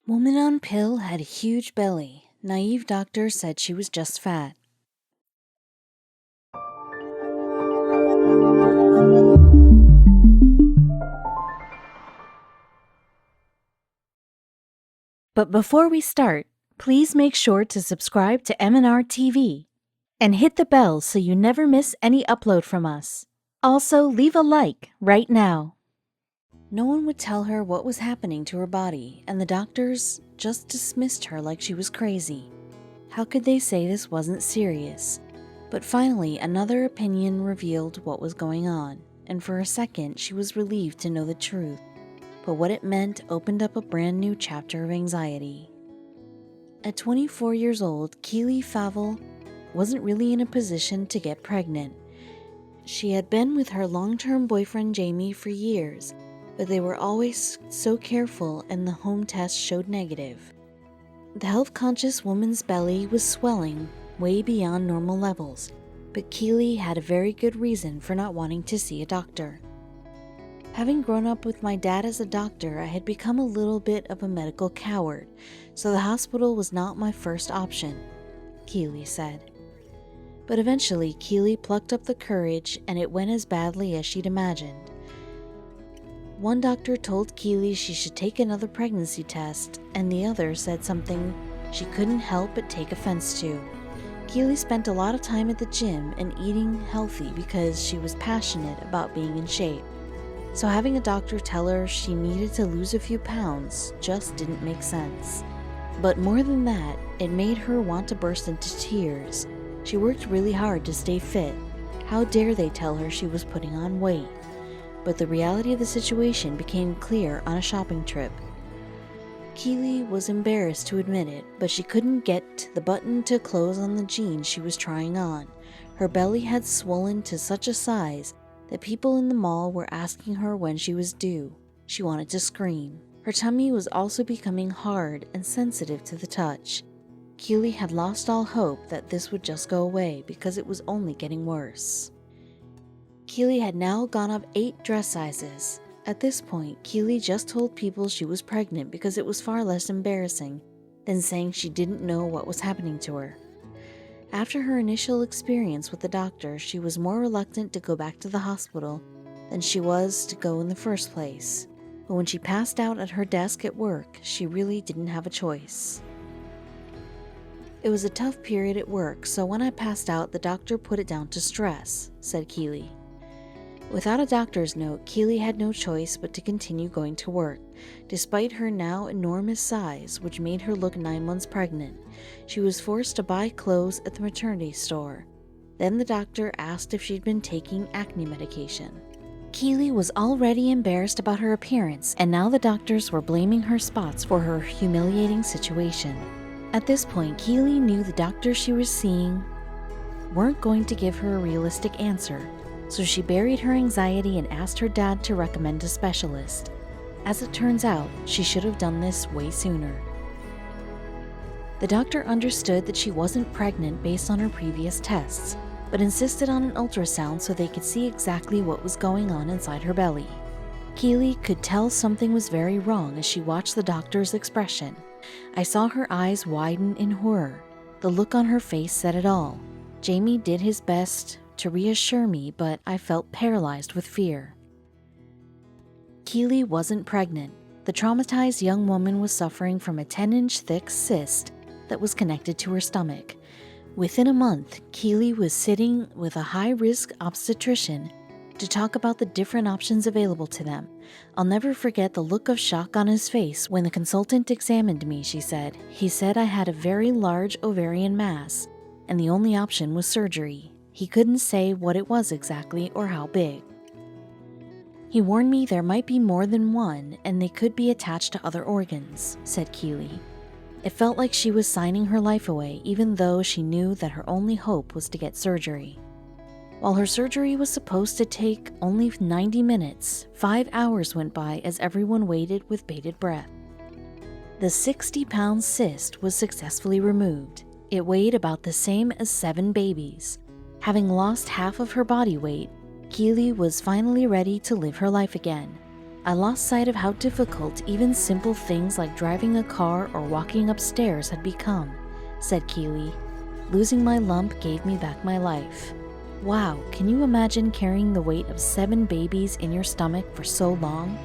Woman on pill had a huge belly. Naive doctor said she was just fat. But before we start, please make sure to subscribe to m&rtv and hit the bell so you never miss any upload from us. Also, leave a like right now. No one would tell her what was happening to her body, and the doctors just dismissed her like she was crazy. How could they say this wasn't serious? But finally, another opinion revealed what was going on, and for a second, she was relieved to know the truth. But what it meant opened up a brand new chapter of anxiety. At 24 years old, Keely Favell wasn't really in a position to get pregnant. She had been with her long-term boyfriend Jamie for years, but they were always so careful and the home test showed negative. The health-conscious woman's belly was swelling way beyond normal levels, but Keely had a very good reason for not wanting to see a doctor. Having grown up with my dad as a doctor, I had become a little bit of a medical coward, so the hospital was not my first option, Keely said. But eventually, Keely plucked up the courage and it went as badly as she'd imagined. One doctor told Keely she should take another pregnancy test, and the other said something she couldn't help but take offense to. Keely spent a lot of time at the gym and eating healthy because she was passionate about being in shape. So having a doctor tell her she needed to lose a few pounds just didn't make sense. But more than that, it made her want to burst into tears. She worked really hard to stay fit. How dare they tell her she was putting on weight? But the reality of the situation became clear on a shopping trip. Keely was embarrassed to admit it, but she couldn't get the button to close on the jeans she was trying on. Her belly had swollen to such a size that people in the mall were asking her when she was due. She wanted to scream. Her tummy was also becoming hard and sensitive to the touch. Keely had lost all hope that this would just go away because it was only getting worse. Keely had now gone up 8 dress sizes. At this point, Keely just told people she was pregnant because it was far less embarrassing than saying she didn't know what was happening to her. After her initial experience with the doctor, she was more reluctant to go back to the hospital than she was to go in the first place. But when she passed out at her desk at work, she really didn't have a choice. It was a tough period at work, so when I passed out, the doctor put it down to stress, said Keely. Without a doctor's note, Keely had no choice but to continue going to work. Despite her now enormous size, which made her look 9 months pregnant, she was forced to buy clothes at the maternity store. Then the doctor asked if she'd been taking acne medication. Keely was already embarrassed about her appearance, and now the doctors were blaming her spots for her humiliating situation. At this point, Keely knew the doctors she was seeing weren't going to give her a realistic answer. So she buried her anxiety and asked her dad to recommend a specialist. As it turns out, she should have done this way sooner. The doctor understood that she wasn't pregnant based on her previous tests, but insisted on an ultrasound so they could see exactly what was going on inside her belly. Keely could tell something was very wrong as she watched the doctor's expression. I saw her eyes widen in horror. The look on her face said it all. Jamie did his best to reassure me, but I felt paralyzed with fear. Keely wasn't pregnant. The traumatized young woman was suffering from a 10-inch thick cyst that was connected to her stomach. Within a month, Keely was sitting with a high-risk obstetrician to talk about the different options available to them. I'll never forget the look of shock on his face when the consultant examined me, she said. He said I had a very large ovarian mass, and the only option was surgery. He couldn't say what it was exactly or how big. He warned me there might be more than one and they could be attached to other organs, said Keely. It felt like she was signing her life away even though she knew that her only hope was to get surgery. While her surgery was supposed to take only 90 minutes, 5 hours went by as everyone waited with bated breath. The 60-pound cyst was successfully removed. It weighed about the same as 7 babies. Having lost half of her body weight, Keely was finally ready to live her life again. I lost sight of how difficult even simple things like driving a car or walking upstairs had become, said Keely. Losing my lump gave me back my life. Wow, can you imagine carrying the weight of 7 babies in your stomach for so long?